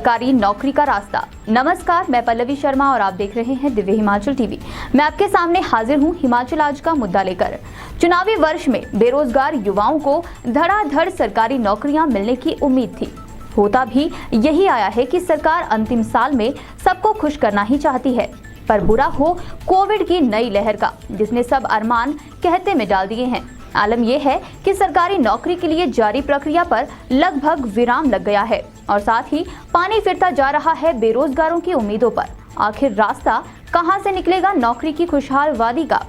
सरकारी नौकरी का रास्ता। नमस्कार, मैं पल्लवी शर्मा और आप देख रहे हैं दिव्य हिमाचल टीवी। मैं आपके सामने हाजिर हूं हिमाचल आज का मुद्दा लेकर। चुनावी वर्ष में बेरोजगार युवाओं को धड़ाधड़ सरकारी नौकरियां मिलने की उम्मीद थी। होता भी यही आया है कि सरकार अंतिम साल में सबको खुश करना ही चाहती है, पर बुरा हो कोविड की नई लहर का, जिसने सब अरमान कहते में डाल दिए हैं। आलम यह है कि सरकारी नौकरी के लिए जारी प्रक्रिया पर लगभग विराम लग गया है और साथ ही पानी फिरता जा रहा है बेरोजगारों की उम्मीदों पर। आखिर रास्ता कहां से निकलेगा नौकरी की खुशहाल वादी का?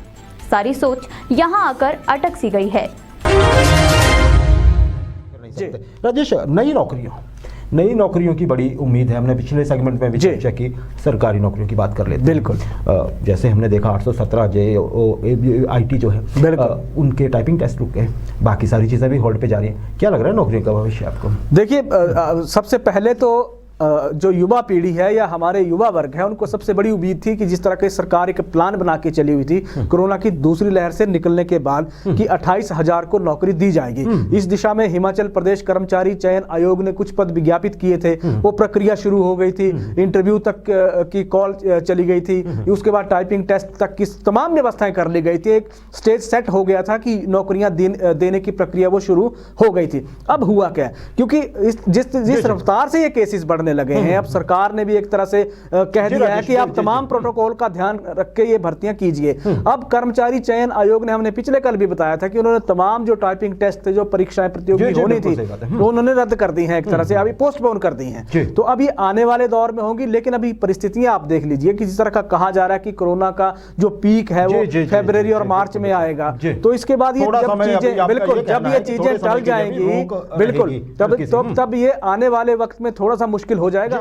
सारी सोच यहां आकर अटक सी गई है। राजेश, नई नौकरियों की बड़ी उम्मीद है। हमने पिछले सेगमेंट में भी चर्चा की, सरकारी नौकरियों की बात कर लेते हैं। बिल्कुल। जैसे हमने देखा 817 IT जो है, उनके टाइपिंग टेस्ट रुक गए, बाकी सारी चीज़ें भी होल्ड पे जा रही हैं। क्या लग रहा है नौकरियों का भविष्य आपको? देखिए, सबसे पहले तो जो युवा पीढ़ी है या हमारे युवा वर्ग है, उनको सबसे बड़ी उम्मीद थी कि जिस तरह के सरकार एक प्लान बना के चली हुई थी कोरोना की दूसरी लहर से निकलने के बाद कि 28,000 को नौकरी दी जाएगी। इस दिशा में हिमाचल प्रदेश कर्मचारी चयन आयोग ने कुछ पद विज्ञापित किए थे, वो प्रक्रिया शुरू हो गई थी, इंटरव्यू तक की कॉल चली गई थी, उसके बाद टाइपिंग टेस्ट तक की तमाम व्यवस्थाएं कर ली गई थी। एक स्टेज सेट हो गया था कि नौकरियां देने की प्रक्रिया वो शुरू हो गई थी। अब हुआ क्या, क्योंकि जिस रफ्तार से ये केसेस बढ़ने लगे हैं, अब सरकार ने भी एक तरह से कह दिया है कि आप तमाम प्रोटोकॉल का ध्यान रख के ये भर्तियां कीजिए। अब कर्मचारी चयन आयोग ने, हमने पिछले कल भी बताया था कि उन्होंने तमाम जो टाइपिंग टेस्ट थे, जो परीक्षाएं प्रतियोगी होनी थी, तो उन्होंने रद्द कर दी हैं, एक तरह से अभी पोस्टपोन कर दी हैं। तो अभी आने वाले दौर में होंगी, लेकिन अभी परिस्थितियां आप देख लीजिए कि जिस तरह का कहा जा रहा है कि कोरोना का जो पीक है वो फरवरी और मार्च में आएगा, तो इसके बाद ये जब ये चीजें टल जाएंगी, बिल्कुल, तब ये आने वाले वक्त में थोड़ा सा मुश्किल हो जाएगा।